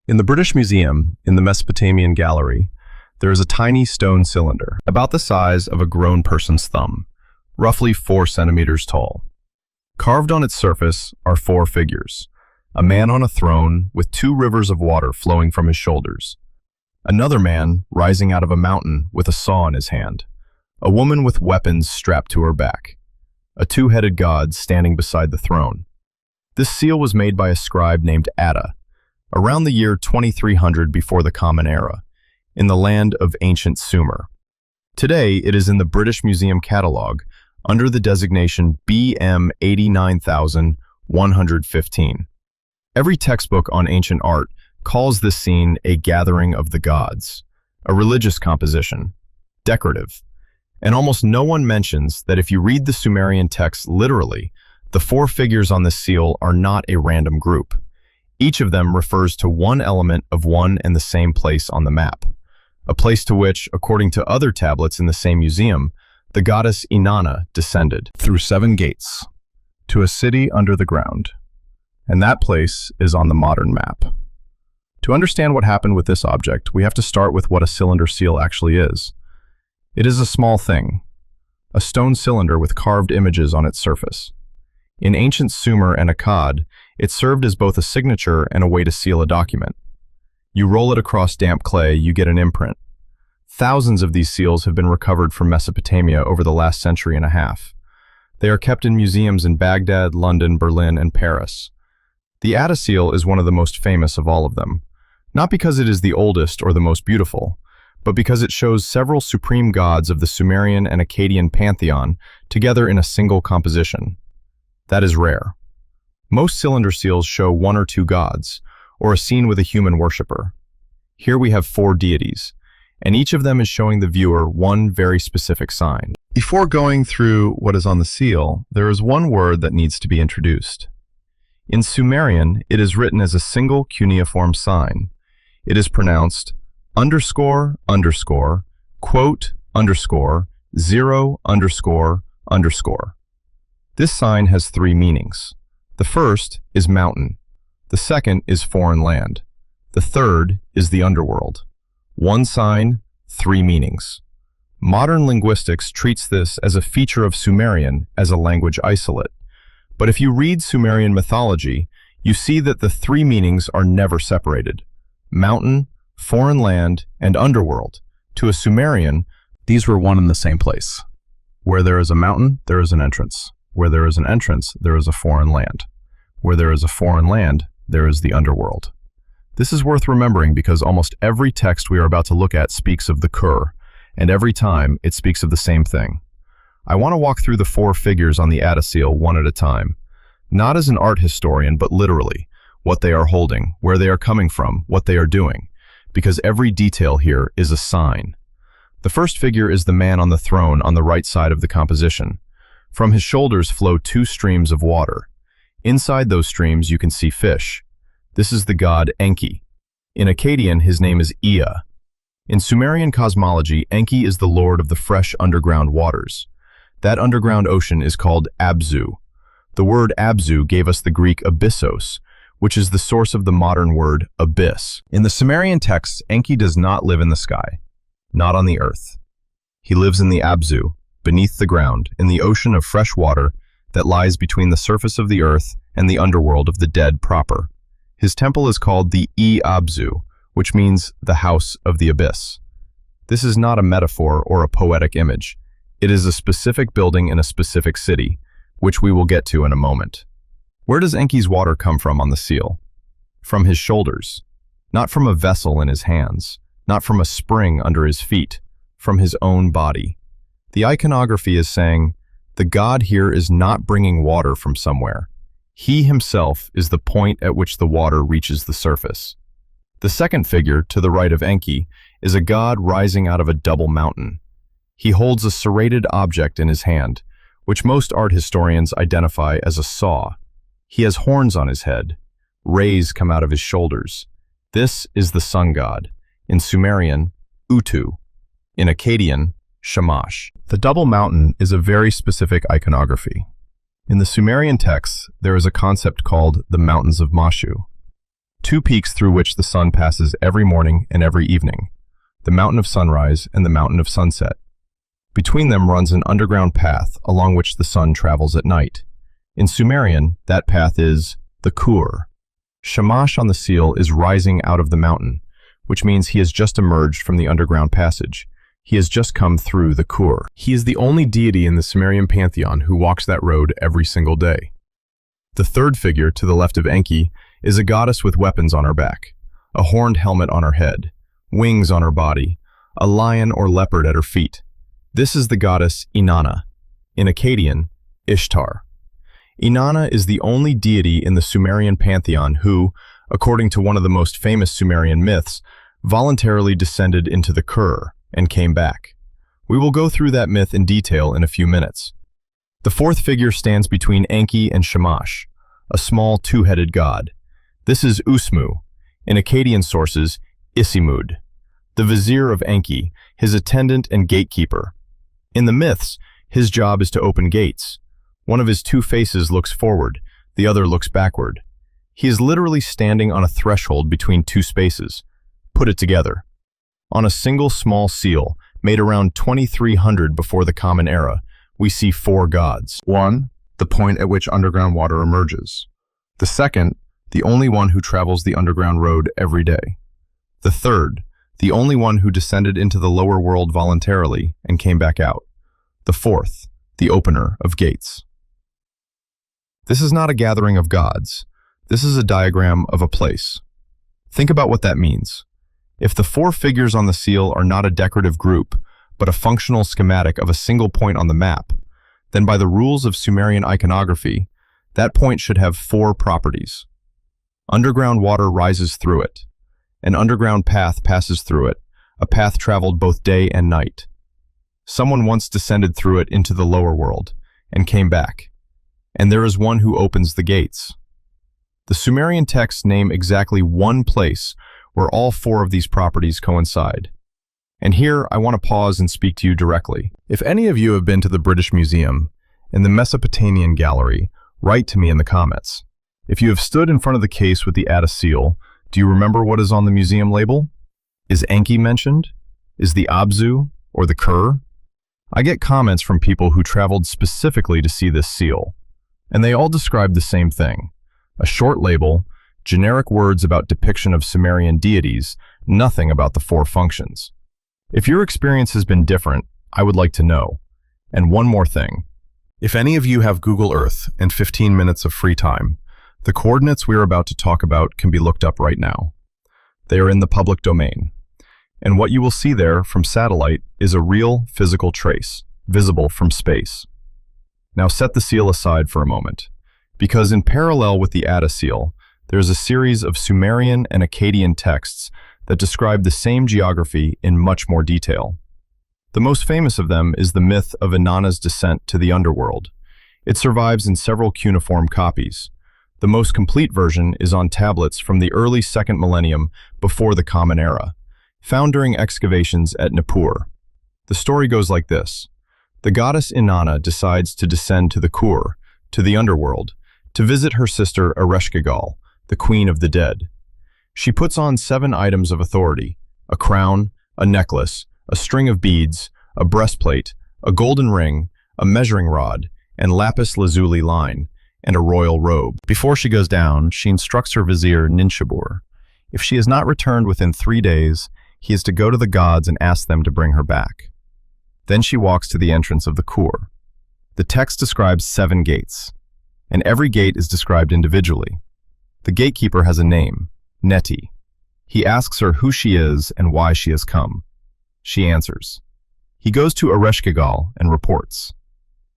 In the British Museum, in the Mesopotamian gallery, there is a tiny stone cylinder, about the size of a grown person's thumb, roughly 4 centimeters tall. Carved on its surface are 4 figures: a man on a throne with 2 rivers of water flowing from his shoulders, another man rising out of a mountain with a saw in his hand, a woman with weapons strapped to her back, a 2-headed god standing beside the throne. This seal was made by a scribe named Adda, around the year 2300 before the Common Era, in the land of ancient Sumer. Today, it is in the British Museum catalogue under the designation BM 89115. Every textbook on ancient art calls this scene a gathering of the gods, a religious composition, decorative, and almost no one mentions that if you read the Sumerian text literally, the 4 figures on this seal are not a random group. Each of them refers to one element of one and the same place on the map, a place to which, according to other tablets in the same museum, the goddess Inanna descended through 7 gates to a city under the ground, and that place is on the modern map. To understand what happened with this object, we have to start with what a cylinder seal actually is. It is a small thing, a stone cylinder with carved images on its surface. In ancient Sumer and Akkad, it served as both a signature and a way to seal a document. You roll it across damp clay, you get an imprint. Thousands of these seals have been recovered from Mesopotamia over the last century and a half. They are kept in museums in Baghdad, London, Berlin, and Paris. The Adda seal is one of the most famous of all of them, not because it is the oldest or the most beautiful, but because it shows several supreme gods of the Sumerian and Akkadian pantheon together in a single composition. That is rare. Most cylinder seals show 1 or 2 gods, or a scene with a human worshipper. Here we have 4 deities, and each of them is showing the viewer one very specific sign. Before going through what is on the seal, there is one word that needs to be introduced. In Sumerian, it is written as a single cuneiform sign. It is pronounced underscore, underscore, quote, underscore, 0, underscore, underscore. This sign has 3 meanings. The first is mountain. The second is foreign land. The third is the underworld. 1 sign, 3 meanings. Modern linguistics treats this as a feature of Sumerian as a language isolate. But if you read Sumerian mythology, you see that the 3 meanings are never separated. Mountain, foreign land, and underworld. To a Sumerian, these were one and the same place. Where there is a mountain, there is an entrance. Where there is an entrance, there is a foreign land. Where there is a foreign land, there is the underworld. This is worth remembering because almost every text we are about to look at speaks of the Kur, and every time it speaks of the same thing. I want to walk through the 4 figures on the Adda seal one at a time, not as an art historian, but literally, what they are holding, where they are coming from, what they are doing, because every detail here is a sign. The first figure is the man on the throne on the right side of the composition. From his shoulders flow 2 streams of water. Inside those streams you can see fish. This is the god Enki. In Akkadian, his name is Ea. In Sumerian cosmology, Enki is the lord of the fresh underground waters. That underground ocean is called Abzu. The word Abzu gave us the Greek abyssos, which is the source of the modern word abyss. In the Sumerian texts, Enki does not live in the sky, not on the earth. He lives in the Abzu, beneath the ground, in the ocean of fresh water that lies between the surface of the earth and the underworld of the dead proper. His temple is called the Abzu, which means the house of the abyss. This is not a metaphor or a poetic image. It is a specific building in a specific city, which we will get to in a moment. Where does Enki's water come from on the seal? From his shoulders, not from a vessel in his hands, not from a spring under his feet, from his own body. The iconography is saying, the god here is not bringing water from somewhere. He himself is the point at which the water reaches the surface. The second figure, to the right of Enki, is a god rising out of a double mountain. He holds a serrated object in his hand, which most art historians identify as a saw. He has horns on his head. Rays come out of his shoulders. This is the sun god. In Sumerian, Utu. In Akkadian, Shamash. The double mountain is a very specific iconography. In the Sumerian texts, there is a concept called the Mountains of Mashu. two peaks through which the sun passes every morning and every evening, the mountain of sunrise and the mountain of sunset. Between them runs an underground path along which the sun travels at night. In Sumerian, that path is the Kur. Shamash on the seal is rising out of the mountain, which means he has just emerged from the underground passage. He has just come through the Kur. He is the only deity in the Sumerian pantheon who walks that road every single day. The third figure, to the left of Enki, is a goddess with weapons on her back, a horned helmet on her head, wings on her body, a lion or leopard at her feet. This is the goddess Inanna, in Akkadian, Ishtar. Inanna is the only deity in the Sumerian pantheon who, according to one of the most famous Sumerian myths, voluntarily descended into the Kur and came back. We will go through that myth in detail in a few minutes. The fourth figure stands between Enki and Shamash, a small two-headed god. This is Usmu, in Akkadian sources, Isimud, the vizier of Enki, his attendant and gatekeeper. In the myths, his job is to open gates. One of his two faces looks forward, the other looks backward. He is literally standing on a threshold between two spaces. Put it together. On a single small seal, made around 2300 before the Common Era, we see four gods. One, the point at which underground water emerges. The second, the only one who travels the underground road every day. The third, the only one who descended into the lower world voluntarily and came back out. The fourth, the opener of gates. This is not a gathering of gods. This is a diagram of a place. Think about what that means. If the four figures on the seal are not a decorative group, but a functional schematic of a single point on the map, then by the rules of Sumerian iconography, that point should have four properties. Underground water rises through it. An underground path passes through it, a path traveled both day and night. Someone once descended through it into the lower world and came back. And there is one who opens the gates. The Sumerian texts name exactly one place where all four of these properties coincide. And here I want to pause and speak to you directly. If any of you have been to the British Museum and the Mesopotamian Gallery, write to me in the comments. If you have stood in front of the case with the Adda seal, do you remember what is on the museum label? Is Enki mentioned? Is the Abzu or the Kur? I get comments from people who traveled specifically to see this seal, and they all describe the same thing. A short label, generic words about depiction of Sumerian deities, nothing about the four functions. If your experience has been different, I would like to know. And one more thing. If any of you have Google Earth and 15 minutes of free time, the coordinates we are about to talk about can be looked up right now. They are in the public domain. And what you will see there from satellite is a real physical trace, visible from space. Now set the seal aside for a moment, because in parallel with the Adda seal, there is a series of Sumerian and Akkadian texts that describe the same geography in much more detail. The most famous of them is the myth of Inanna's descent to the underworld. It survives in several cuneiform copies. The most complete version is on tablets from the early 2nd millennium before the Common Era, found during excavations at Nippur. The story goes like this. The goddess Inanna decides to descend to the Kur, to the underworld, to visit her sister Ereshkigal, the queen of the dead. She puts on 7 items of authority: a crown, a necklace, a string of beads, a breastplate, a golden ring, a measuring rod, and lapis lazuli line, and a royal robe. Before she goes down, she instructs her vizier Ninshabur. If she is not returned within 3 days, he is to go to the gods and ask them to bring her back. Then she walks to the entrance of the Kur. The text describes 7 gates, and every gate is described individually. The gatekeeper has a name, Neti. He asks her who she is and why she has come. She answers. He goes to Ereshkigal and reports.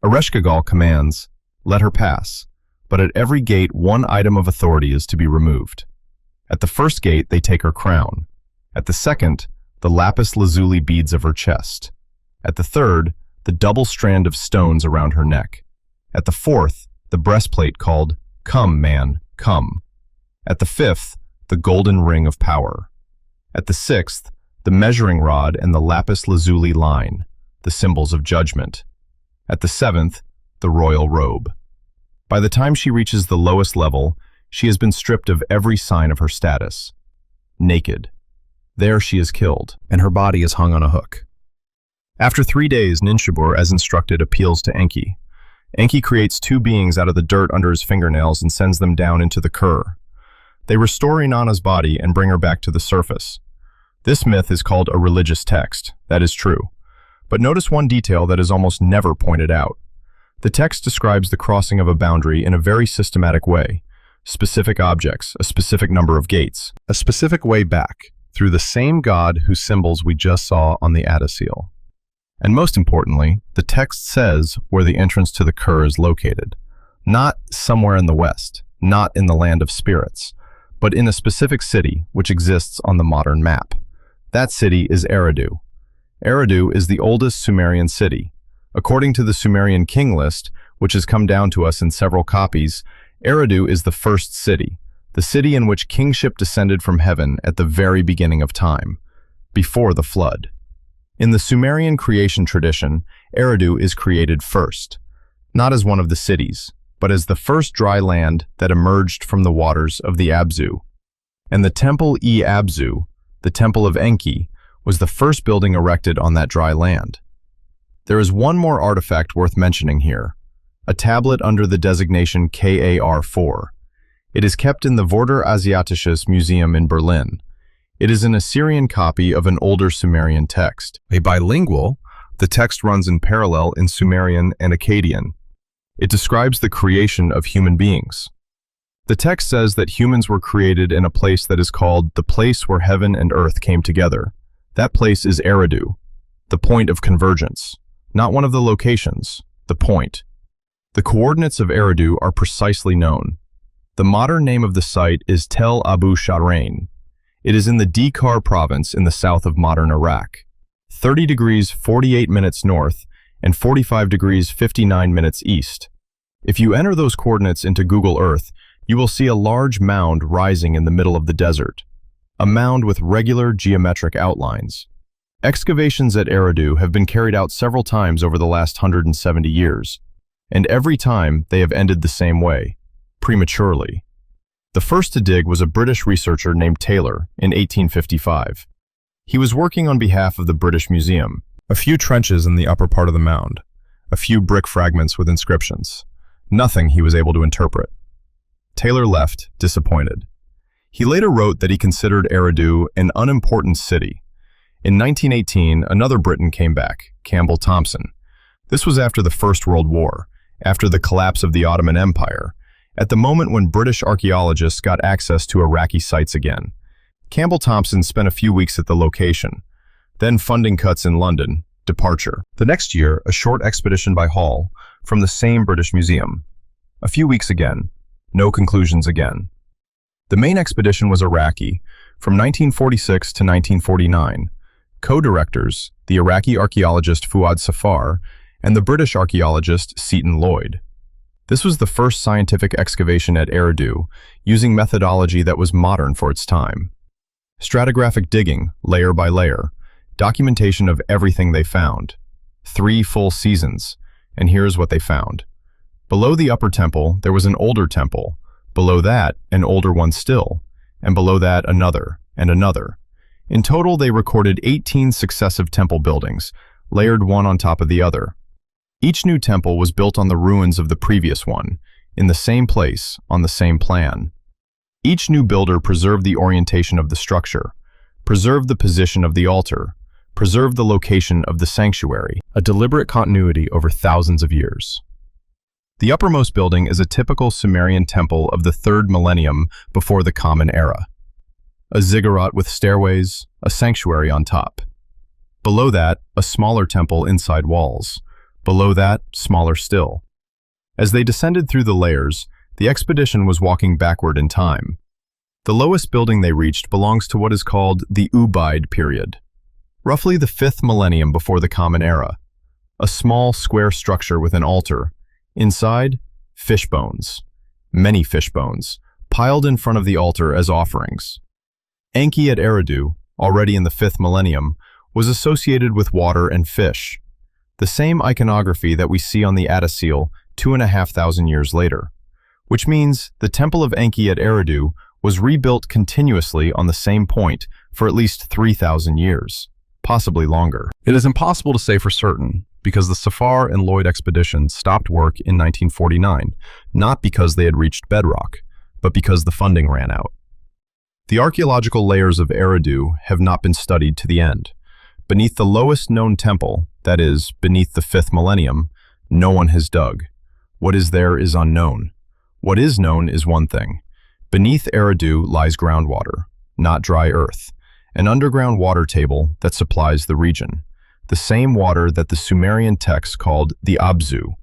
Ereshkigal commands, "Let her pass," but at every gate 1 item of authority is to be removed. At the first gate, they take her crown. At the second, the lapis lazuli beads of her chest. At the third, the double strand of stones around her neck. At the fourth, the breastplate called, "Come, man, come." At the fifth, the golden ring of power. At the sixth, the measuring rod and the lapis lazuli line, the symbols of judgment. At the seventh, the royal robe. By the time she reaches the lowest level, She has been stripped of every sign of her status. Naked. There she is killed, and her body is hung on a hook. After 3 days, Ninshubur, as instructed, appeals to Enki. Enki creates 2 beings out of the dirt under his fingernails and sends them down into the Kur. They restore Inanna's body and bring her back to the surface. This myth is called a religious text. That is true. But notice one detail that is almost never pointed out. The text describes the crossing of a boundary in a very systematic way. Specific objects, a specific number of gates, a specific way back, through the same god whose symbols we just saw on the Adda seal. And most importantly, the text says where the entrance to the Kur is located. Not somewhere in the west, not in the land of spirits, but in a specific city which exists on the modern map. That city is Eridu. Eridu is the oldest Sumerian city. According to the Sumerian king list, which has come down to us in several copies, Eridu is the first city, the city in which kingship descended from heaven at the very beginning of time, before the flood. In the Sumerian creation tradition, Eridu is created first, not as one of the cities, but as the first dry land that emerged from the waters of the Abzu. And the temple-e-Abzu, the temple of Enki, was the first building erected on that dry land. There is one more artifact worth mentioning here, a tablet under the designation KAR4. It is kept in the Vorderasiatisches Museum in Berlin. It is an Assyrian copy of an older Sumerian text. A bilingual, the text runs in parallel in Sumerian and Akkadian. It describes the creation of human beings. The text says that humans were created in a place that is called the place where heaven and earth came together. That place is Eridu, the point of convergence. Not one of the locations, the point. The coordinates of Eridu are precisely known. The modern name of the site is Tel Abu Sharain. It is in the Dikar province in the south of modern Iraq, 30 degrees 48 minutes north and 45 degrees 59 minutes east. If you enter those coordinates into Google Earth, you will see a large mound rising in the middle of the desert, a mound with regular geometric outlines. Excavations at Eridu have been carried out several times over the last 170 years, and every time they have ended the same way, prematurely. The first to dig was a British researcher named Taylor in 1855. He was working on behalf of the British Museum. A few trenches in the upper part of the mound, a few brick fragments with inscriptions. Nothing he was able to interpret. Taylor left, disappointed. He later wrote that he considered Eridu an unimportant city. In 1918, another Briton came back, Campbell Thompson. This was after the First World War, after the collapse of the Ottoman Empire, at the moment when British archaeologists got access to Iraqi sites again. Campbell Thompson spent a few weeks at the location, then funding cuts in London, departure. The next year, a short expedition by Hall from the same British Museum. A few weeks again, no conclusions again. The main expedition was Iraqi, from 1946 to 1949. Co-directors, the Iraqi archaeologist Fuad Safar and the British archaeologist Seton Lloyd. This was the first scientific excavation at Eridu, using methodology that was modern for its time. Stratigraphic digging, layer by layer, documentation of everything they found. 3 full seasons, and here's what they found. Below the upper temple, there was an older temple. Below that, an older one still, and below that another, and another. In total, they recorded 18 successive temple buildings, layered one on top of the other. Each new temple was built on the ruins of the previous one, in the same place, on the same plan. Each new builder preserved the orientation of the structure, preserved the position of the altar, preserved the location of the sanctuary, a deliberate continuity over thousands of years. The uppermost building is a typical Sumerian temple of the 3rd millennium before the Common Era. A ziggurat with stairways, a sanctuary on top. Below that, a smaller temple inside walls. Below that, smaller still. As they descended through the layers, the expedition was walking backward in time. The lowest building they reached belongs to what is called the Ubaid period, roughly the 5th millennium before the Common Era. A small square structure with an altar. Inside, fish bones. Many fish bones, piled in front of the altar as offerings. Enki at Eridu, already in the 5th millennium, was associated with water and fish. The same iconography that we see on the Adda seal 2,500 years later, which means the Temple of Enki at Eridu was rebuilt continuously on the same point for at least 3,000 years, possibly longer. It is impossible to say for certain, because the Safar and Lloyd expeditions stopped work in 1949, not because they had reached bedrock, but because the funding ran out. The archaeological layers of Eridu have not been studied to the end. Beneath the lowest known temple, that is, beneath the 5th millennium, no one has dug. What is there is unknown. What is known is one thing. Beneath Eridu lies groundwater, not dry earth, an underground water table that supplies the region, the same water that the Sumerian texts called the Abzu.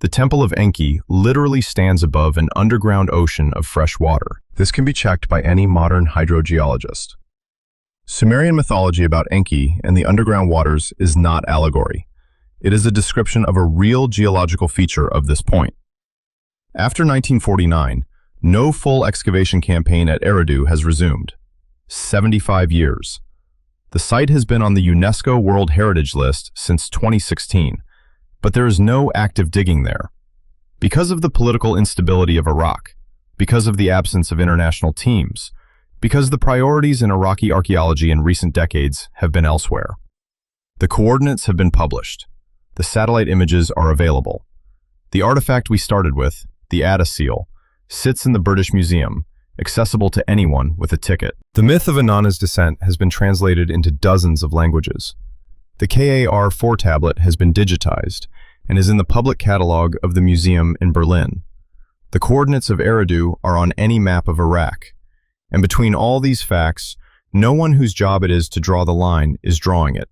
The Temple of Enki literally stands above an underground ocean of fresh water. This can be checked by any modern hydrogeologist. Sumerian mythology about Enki and the underground waters is not allegory. It is a description of a real geological feature of this point. After 1949, no full excavation campaign at Eridu has resumed. 75 years. The site has been on the UNESCO World Heritage List since 2016, but there is no active digging there. Because of the political instability of Iraq, because of the absence of international teams, because the priorities in Iraqi archaeology in recent decades have been elsewhere. The coordinates have been published. The satellite images are available. The artifact we started with, the Adda seal, sits in the British Museum, accessible to anyone with a ticket. The myth of Inanna's descent has been translated into dozens of languages. The KAR-4 tablet has been digitized and is in the public catalogue of the museum in Berlin. The coordinates of Eridu are on any map of Iraq, and between all these facts, no one whose job it is to draw the line is drawing it.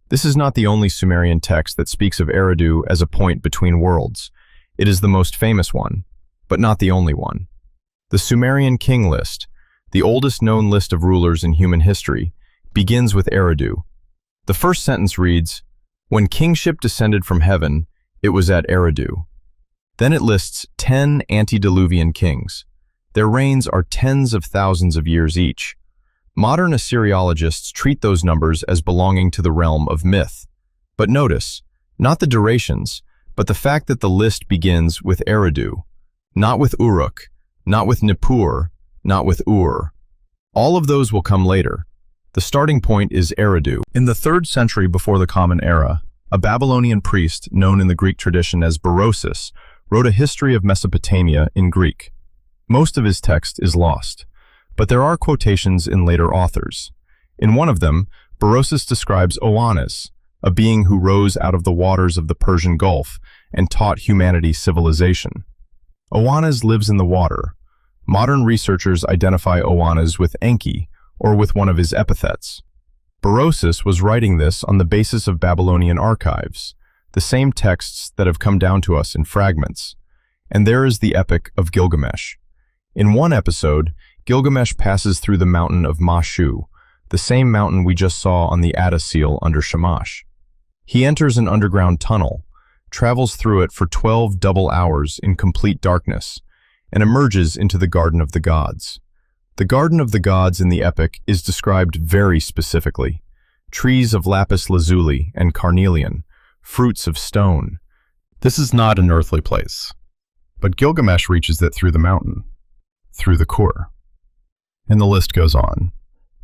This is not the only Sumerian text that speaks of Eridu as a point between worlds. It is the most famous one, but not the only one. The Sumerian king list, the oldest known list of rulers in human history, begins with Eridu. The first sentence reads, "When kingship descended from heaven, it was at Eridu." Then it lists 10 antediluvian kings. Their reigns are tens of thousands of years each. Modern Assyriologists treat those numbers as belonging to the realm of myth. But notice, not the durations, but the fact that the list begins with Eridu, not with Uruk, not with Nippur, not with Ur. All of those will come later. The starting point is Eridu. In the 3rd century before the Common Era, a Babylonian priest known in the Greek tradition as Berosus wrote a history of Mesopotamia in Greek. Most of his text is lost, but there are quotations in later authors. In one of them, Berosus describes Oannes, a being who rose out of the waters of the Persian Gulf and taught humanity civilization. Oannes lives in the water. Modern researchers identify Oannes with Enki, or with one of his epithets. Berosus was writing this on the basis of Babylonian archives, the same texts that have come down to us in fragments. And there is the Epic of Gilgamesh. In one episode, Gilgamesh passes through the mountain of Mashu, the same mountain we just saw on the Adda seal under Shamash. He enters an underground tunnel, travels through it for 12 double hours in complete darkness, and emerges into the Garden of the Gods. The Garden of the Gods in the epic is described very specifically. Trees of lapis lazuli and carnelian, fruits of stone. This is not an earthly place, but Gilgamesh reaches it through the mountain, through the Kur. And the list goes on.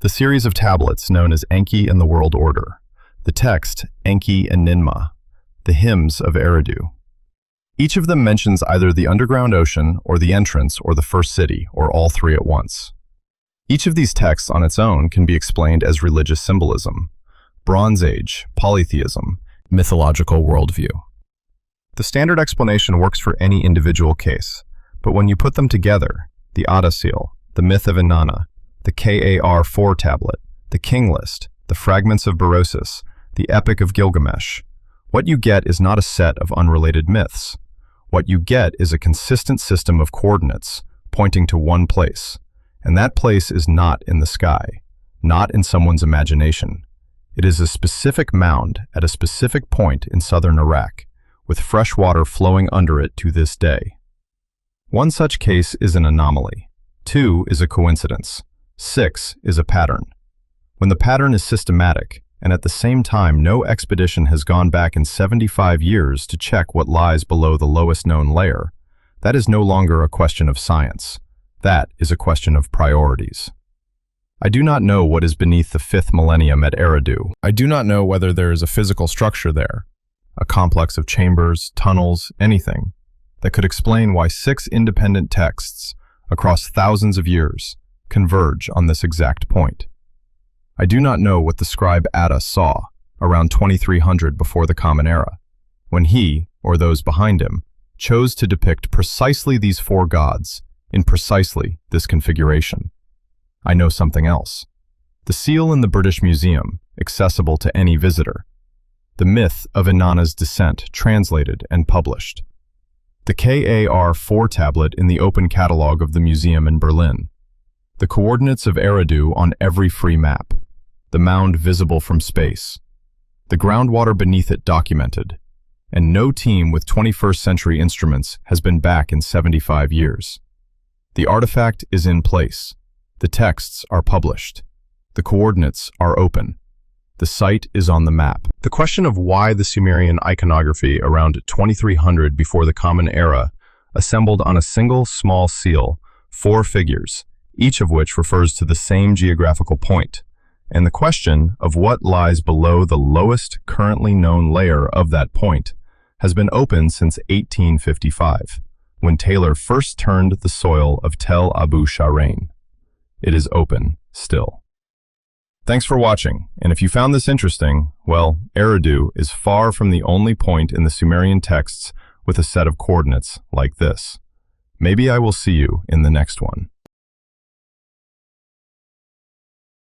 The series of tablets known as Enki and the World Order. The text, Enki and Ninmah. The hymns of Eridu. Each of them mentions either the underground ocean or the entrance or the first city, or all three at once. Each of these texts on its own can be explained as religious symbolism, Bronze Age, polytheism, mythological worldview. The standard explanation works for any individual case, but when you put them together, the Adda seal, the myth of Inanna, the KAR-4 tablet, the king list, the fragments of Berosus, the epic of Gilgamesh, what you get is not a set of unrelated myths. What you get is a consistent system of coordinates pointing to one place, and that place is not in the sky, not in someone's imagination. It is a specific mound at a specific point in southern Iraq, with fresh water flowing under it to this day. One such case is an anomaly. 2 is a coincidence. 6 is a pattern. When the pattern is systematic, and at the same time no expedition has gone back in 75 years to check what lies below the lowest known layer, That is no longer a question of science. That is a question of priorities. I do not know what is beneath the 5th millennium at Eridu. I do not know whether there is a physical structure there, a complex of chambers, tunnels, anything, that could explain why 6 independent texts across thousands of years converge on this exact point. I do not know what the scribe Adda saw around 2300 before the Common Era, when he, or those behind him, chose to depict precisely these 4 gods in precisely this configuration. I know something else. The seal in the British Museum, accessible to any visitor. The myth of Inanna's descent, translated and published. The KAR-4 tablet in the open catalogue of the museum in Berlin. The coordinates of Eridu on every free map. The mound visible from space. The groundwater beneath it documented. And no team with 21st century instruments has been back in 75 years. The artifact is in place. The texts are published. The coordinates are open. The site is on the map. The question of why the Sumerian iconography around 2300 before the Common Era assembled on a single small seal 4 figures, each of which refers to the same geographical point, and the question of what lies below the lowest currently known layer of that point has been open since 1855, when Taylor first turned the soil of Tel Abu Sharain. It is open still. Thanks for watching, and if you found this interesting, well, Eridu is far from the only point in the Sumerian texts with a set of coordinates like this. Maybe I will see you in the next one.